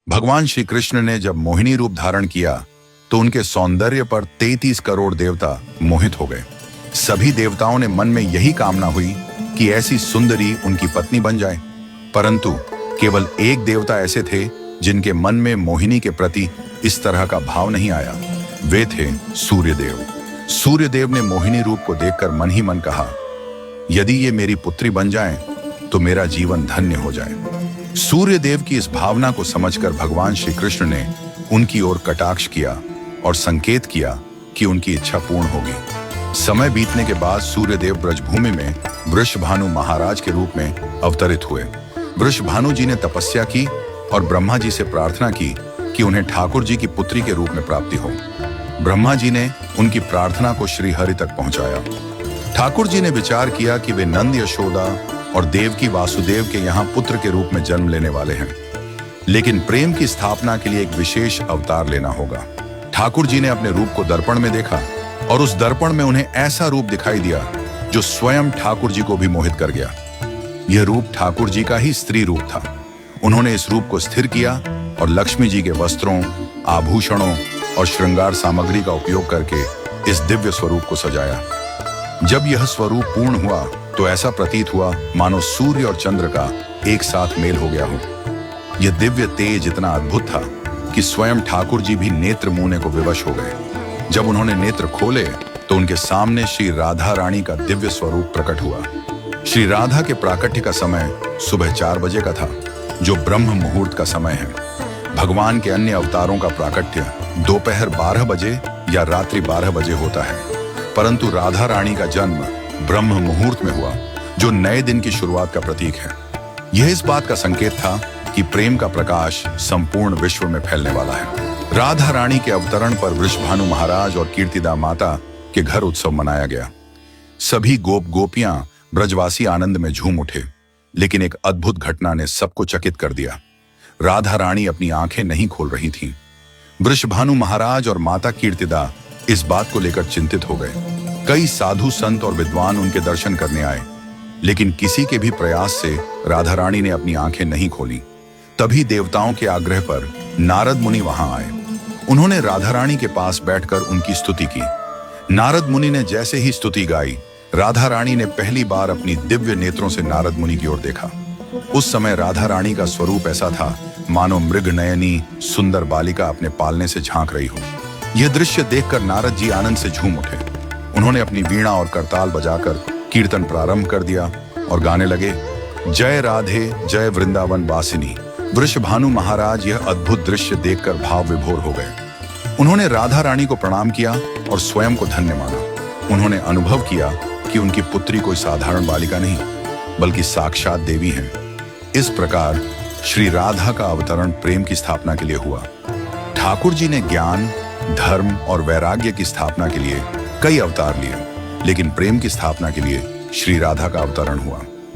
भगवान श्री कृष्ण ने जब मोहिनी रूप धारण किया तो उनके सौंदर्य पर 33 करोड़ देवता मोहित हो गए। सभी देवताओं ने मन में यही कामना हुई कि ऐसी सुंदरी उनकी पत्नी बन जाए, परंतु केवल एक देवता ऐसे थे जिनके मन में मोहिनी के प्रति इस तरह का भाव नहीं आया। वे थे सूर्यदेव। सूर्यदेव ने मोहिनी रूप को देखकर मन ही मन कहा, यदि ये मेरी पुत्री बन जाए तो मेरा जीवन धन्य हो जाए। सूर्यदेव की इस भावना को समझकर भगवान श्री कृष्ण ने उनकी ओर कटाक्ष किया और संकेत किया कि उनकी इच्छा पूर्ण होगी। समय बीतने के बाद सूर्यदेव ब्रजभूमि में वृषभानु महाराज के रूप में अवतरित हुए। वृषभानु जी ने तपस्या की और ब्रह्मा जी से प्रार्थना की कि उन्हें ठाकुर जी की पुत्री के रूप में प्राप्ति हो। ब्रह्मा जी ने उनकी प्रार्थना को श्री हरि तक पहुंचाया। ठाकुर जी ने विचार किया कि वे नंद यशोदा और देवकी वासुदेव के यहाँ पुत्र के रूप में जन्म लेने वाले हैं, लेकिन प्रेम की स्थापना के लिए एक विशेष अवतार लेना होगा। ठाकुर जी ने अपने रूप को दर्पण में देखा और उस दर्पण में उन्हें ऐसा रूप दिखाई दिया जो स्वयं ठाकुर जी को भी मोहित कर गया। यह रूप ठाकुर जी का ही स्त्री रूप था। उन्होंने इस रूप को स्थिर किया और लक्ष्मी जी के वस्त्रों, आभूषणों और श्रृंगार सामग्री का उपयोग करके इस दिव्य स्वरूप को सजाया। जब यह स्वरूप पूर्ण हुआ तो ऐसा प्रतीत हुआ मानो सूर्य और चंद्र का एक साथ मेल हो गया हो। यह दिव्य तेज इतना अद्भुत था कि स्वयं ठाकुर जी भी नेत्र मूने को विवश हो गए। जब उन्होंने नेत्र खोले तो उनके सामने श्री राधा रानी का दिव्य स्वरूप प्रकट हुआ। श्री राधा के प्राकट्य का समय सुबह 4 बजे का था, जो ब्रह्म मुहूर्त का समय है। भगवान के अन्य अवतारों का प्राकट्य दोपहर 12 बजे या रात्रि 12 बजे होता है, परंतु राधा रानी का जन्म ब्रह्म मुहूर्त में हुआ, जो नए दिन की शुरुआत का प्रतीक है। यह इस बात का संकेत था कि प्रेम का प्रकाश संपूर्ण विश्व में फैलने वाला है। राधा रानी के अवतरण पर वृषभानु महाराज और कीर्तिदा माता के घर उत्सव मनाया गया। सभी गोप गोपियां ब्रजवासी आनंद में झूम उठे, लेकिन एक अद्भुत घटना ने सबको चकित कर दिया। राधा रानी अपनी आंखें नहीं खोल रही थीं। वृषभानु महाराज और माता कीर्तिदा इस बात को लेकर चिंतित हो गए। कई साधु संत और विद्वान उनके दर्शन करने आए, लेकिन किसी के भी प्रयास से राधा रानी ने अपनी आंखें नहीं खोली। तभी देवताओं के आग्रह पर नारद मुनि वहां आए। उन्होंने राधा रानी के पास बैठकर उनकी स्तुति की। नारद मुनि ने जैसे ही स्तुति गाई, राधा रानी ने पहली बार अपनी दिव्य नेत्रों से नारद मुनि की ओर देखा। उस समय राधा रानी का स्वरूप ऐसा था मानो मृग नयनी सुंदर बालिका अपने पालने से झांक रही हो। यह दृश्य देखकर नारद जी आनंद से झूम उठे। उन्होंने अपनी वीणा और करताल बजाकर कीर्तन प्रारंभ कर दिया और गाने लगे, जय राधे जय वृंदावन वासिनी। वृषभानु महाराज यह अद्भुत दृश्य देखकर भाव विभोर हो गए। उन्होंने राधा रानी को प्रणाम किया और स्वयं को धन्य माना। उन्होंने अनुभव किया कि उनकी पुत्री कोई साधारण बालिका नहीं, बल्कि साक्षात देवी है। इस प्रकार श्री राधा का अवतरण प्रेम की स्थापना के लिए हुआ। ठाकुर जी ने ज्ञान, धर्म और वैराग्य की स्थापना के लिए कई अवतार लिए, लेकिन प्रेम की स्थापना के लिए श्री राधा का अवतरण हुआ।